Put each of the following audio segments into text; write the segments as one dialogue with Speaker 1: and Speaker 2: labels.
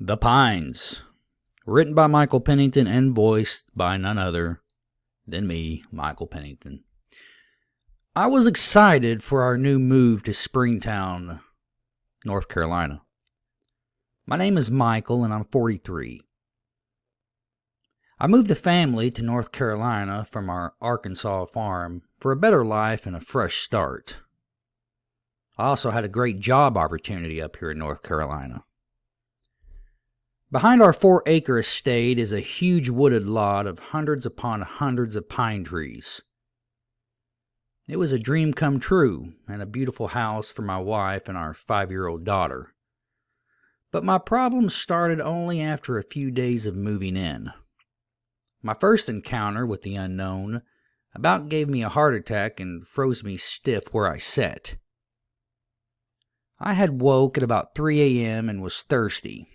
Speaker 1: The Pines, written by Michael Pennington and voiced by none other than me, Michael Pennington. I was excited for our new move to Springtown, North Carolina. My name is Michael and I'm 43. I moved the family to North Carolina from our Arkansas farm for a better life and a fresh start. I also had a great job opportunity up here in North Carolina. Behind our 4-acre estate is a huge wooded lot of hundreds upon hundreds of pine trees. It was a dream come true and a beautiful house for my wife and our 5-year-old daughter. But my problems started only after a few days of moving in. My first encounter with the unknown about gave me a heart attack and froze me stiff where I sat. I had woke at about 3 a.m. and was thirsty.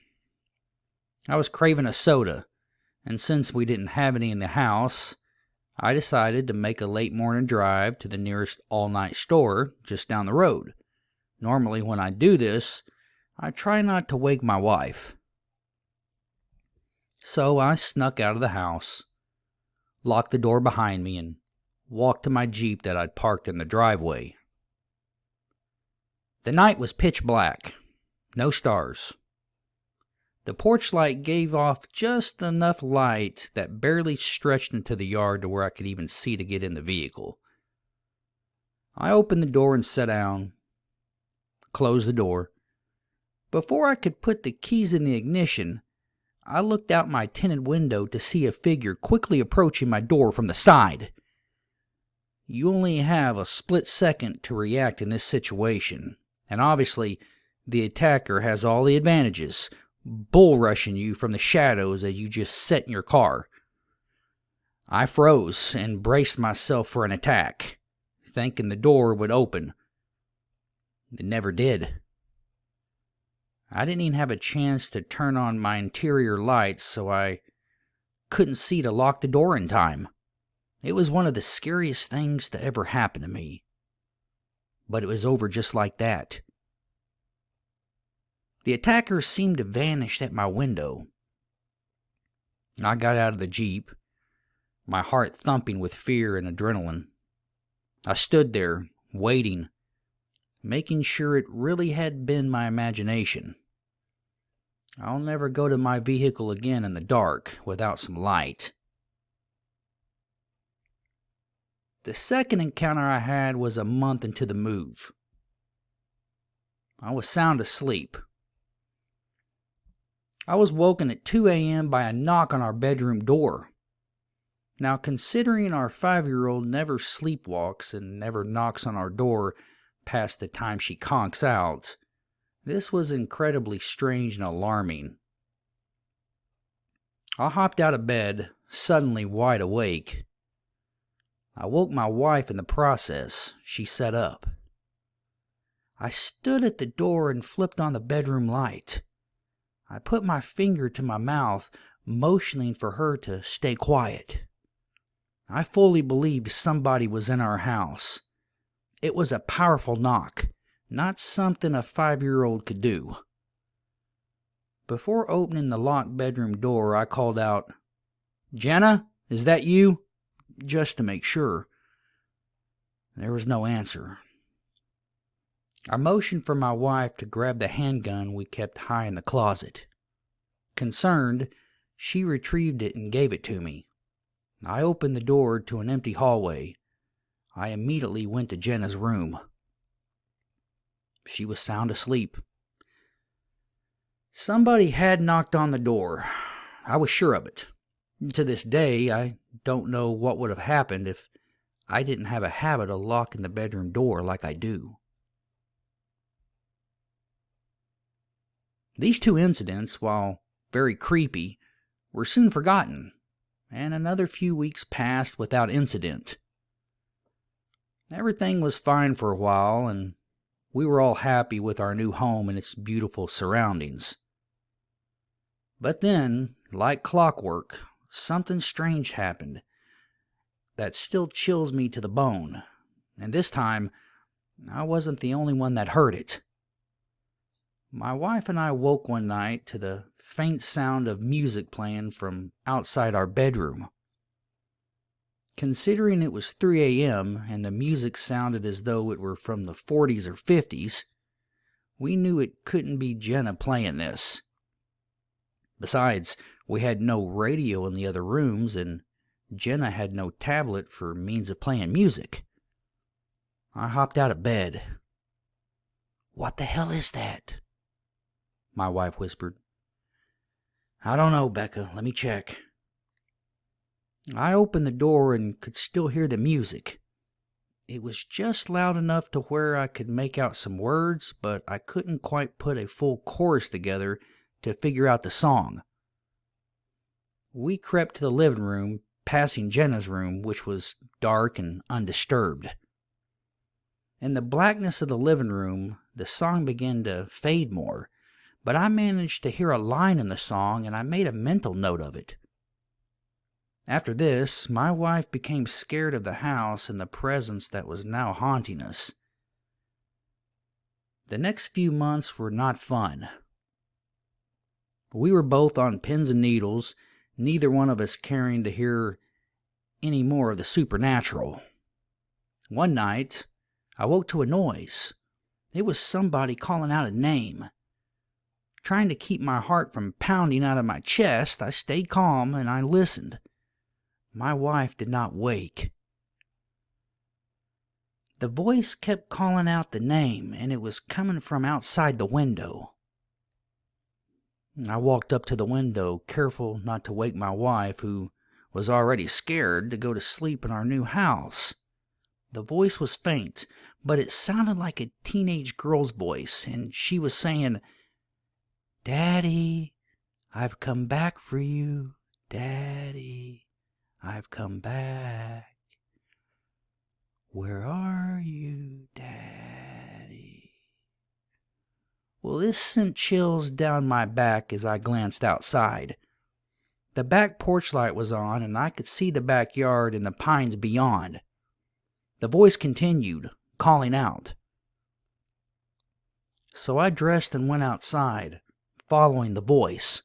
Speaker 1: I was craving a soda, and since we didn't have any in the house, I decided to make a late morning drive to the nearest all-night store just down the road. Normally when I do this, I try not to wake my wife. So I snuck out of the house, locked the door behind me, and walked to my Jeep that I'd parked in the driveway. The night was pitch black, no stars. The porch light gave off just enough light that barely stretched into the yard to where I could even see to get in the vehicle. I opened the door and sat down, closed the door. Before I could put the keys in the ignition, I looked out my tinted window to see a figure quickly approaching my door from the side. You only have a split second to react in this situation, and obviously the attacker has all the advantages, bull rushing you from the shadows as you just sit in your car. I froze and braced myself for an attack, thinking the door would open. It never did. I didn't even have a chance to turn on my interior lights, so I couldn't see to lock the door in time. It was one of the scariest things to ever happen to me. But it was over just like that. The attacker seemed to vanish at my window. I got out of the Jeep, my heart thumping with fear and adrenaline. I stood there, waiting, making sure it really had been my imagination. I'll never go to my vehicle again in the dark without some light. The second encounter I had was a month into the move. I was sound asleep. I was woken at 2 a.m. by a knock on our bedroom door. Now, considering our 5-year-old never sleepwalks and never knocks on our door past the time she conks out, this was incredibly strange and alarming. I hopped out of bed, suddenly wide awake. I woke my wife in the process. She sat up. I stood at the door and flipped on the bedroom light. I put my finger to my mouth, motioning for her to stay quiet. I fully believed somebody was in our house. It was a powerful knock, not something a 5-year-old could do. Before opening the locked bedroom door, I called out, "Jenna, is that you?" just to make sure. There was no answer. I motioned for my wife to grab the handgun we kept high in the closet. Concerned, she retrieved it and gave it to me. I opened the door to an empty hallway. I immediately went to Jenna's room. She was sound asleep. Somebody had knocked on the door. I was sure of it. To this day, I don't know what would have happened if I didn't have a habit of locking the bedroom door like I do. These two incidents, while very creepy, were soon forgotten, and another few weeks passed without incident. Everything was fine for a while, and we were all happy with our new home and its beautiful surroundings. But then, like clockwork, something strange happened that still chills me to the bone, and this time, I wasn't the only one that heard it. My wife and I woke one night to the faint sound of music playing from outside our bedroom. Considering it was 3 a.m. and the music sounded as though it were from the 40s or 50s, we knew it couldn't be Jenna playing this. Besides, we had no radio in the other rooms, and Jenna had no tablet for means of playing music. I hopped out of bed. "What the hell is that?" my wife whispered. "I don't know, Becca. Let me check." I opened the door and could still hear the music. It was just loud enough to where I could make out some words, but I couldn't quite put a full chorus together to figure out the song. We crept to the living room, passing Jenna's room, which was dark and undisturbed. In the blackness of the living room, the song began to fade more, but I managed to hear a line in the song and I made a mental note of it. After this, my wife became scared of the house and the presence that was now haunting us. The next few months were not fun. We were both on pins and needles, neither one of us caring to hear any more of the supernatural. One night, I woke to a noise. It was somebody calling out a name. Trying to keep my heart from pounding out of my chest, I stayed calm and I listened. My wife did not wake. The voice kept calling out the name, and it was coming from outside the window. I walked up to the window, careful not to wake my wife, who was already scared to go to sleep in our new house. The voice was faint, but it sounded like a teenage girl's voice, and she was saying, "Daddy, I've come back for you. Daddy, I've come back. Where are you, Daddy?" Well, this sent chills down my back as I glanced outside. The back porch light was on, and I could see the backyard and the pines beyond. The voice continued, calling out. So I dressed and went outside, following the voice.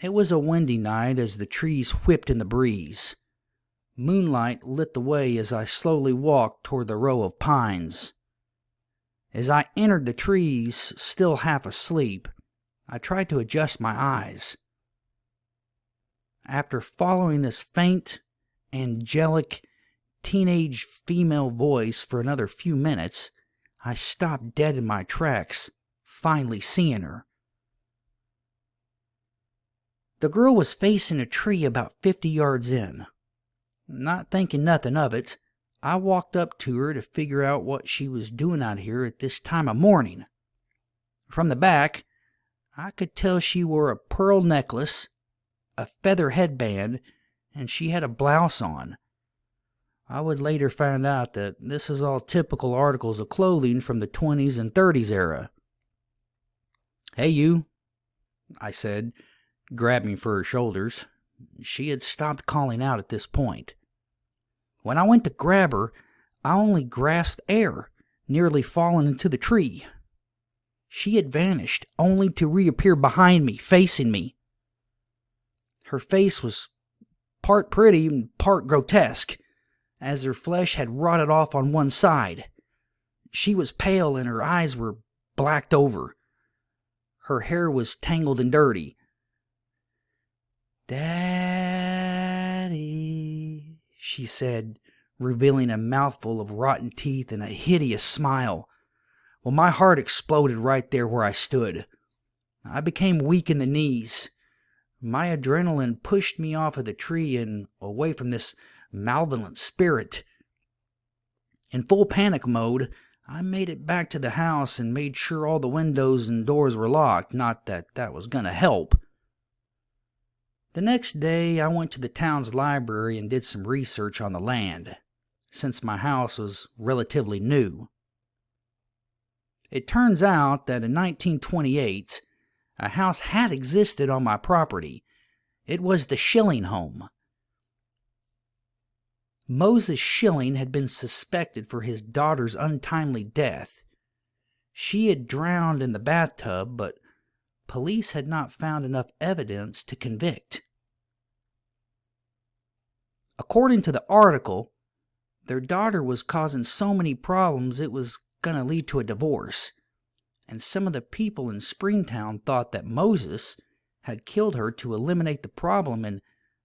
Speaker 1: It was a windy night as the trees whipped in the breeze. Moonlight lit the way as I slowly walked toward the row of pines. As I entered the trees, still half asleep, I tried to adjust my eyes. After following this faint, angelic, teenage female voice for another few minutes, I stopped dead in my tracks, finally seeing her. The girl was facing a tree about 50 yards in. Not thinking nothing of it, I walked up to her to figure out what she was doing out here at this time of morning. From the back, I could tell she wore a pearl necklace, a feather headband, and she had a blouse on. I would later find out that this is all typical articles of clothing from the 20s and 30s era. "Hey, you," I said, grabbing for her shoulders. She had stopped calling out at this point. When I went to grab her, I only grasped air, nearly falling into the tree. She had vanished, only to reappear behind me, facing me. Her face was part pretty and part grotesque, as her flesh had rotted off on one side. She was pale and her eyes were blacked over. Her hair was tangled and dirty. "Daddy," she said, revealing a mouthful of rotten teeth and a hideous smile. Well, my heart exploded right there where I stood. I became weak in the knees. My adrenaline pushed me off of the tree and away from this malevolent spirit. In full panic mode, I made it back to the house and made sure all the windows and doors were locked, not that that was going to help. The next day, I went to the town's library and did some research on the land, since my house was relatively new. It turns out that in 1928, a house had existed on my property. It was the Schilling home. Moses Schilling had been suspected for his daughter's untimely death. She had drowned in the bathtub, but police had not found enough evidence to convict. According to the article, their daughter was causing so many problems it was going to lead to a divorce, and some of the people in Springtown thought that Moses had killed her to eliminate the problem and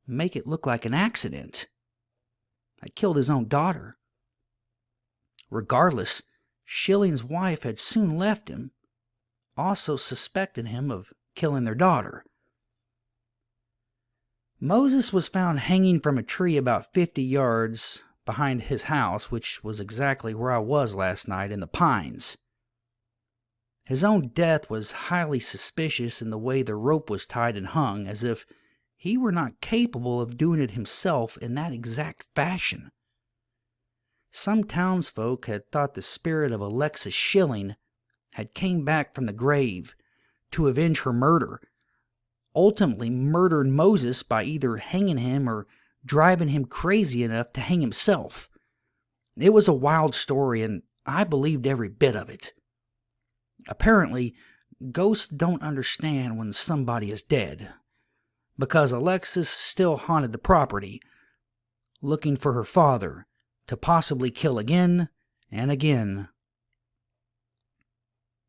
Speaker 1: make it look like an accident. Had killed his own daughter. Regardless, Schilling's wife had soon left him, also suspecting him of killing their daughter. Moses was found hanging from a tree about 50 yards behind his house, which was exactly where I was last night, in the pines. His own death was highly suspicious in the way the rope was tied and hung, as if he were not capable of doing it himself in that exact fashion. Some townsfolk had thought the spirit of Alexis Schilling had came back from the grave to avenge her murder, ultimately murdered Moses by either hanging him or driving him crazy enough to hang himself. It was a wild story, and I believed every bit of it. Apparently, ghosts don't understand when somebody is dead, because Alexis still haunted the property, looking for her father to possibly kill again and again.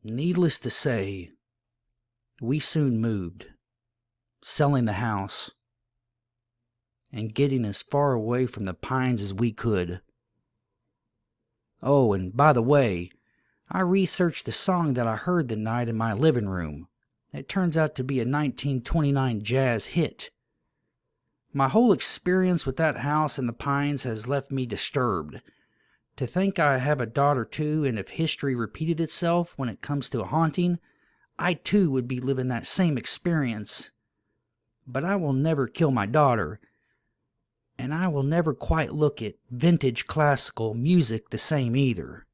Speaker 1: Needless to say, we soon moved, selling the house and getting as far away from the pines as we could. Oh, and by the way, I researched the song that I heard the night in my living room. It turns out to be a 1929 jazz hit. My whole experience with that house in the pines has left me disturbed. To think I have a daughter too, and if history repeated itself when it comes to a haunting, I too would be living that same experience. But I will never kill my daughter, and I will never quite look at vintage classical music the same either.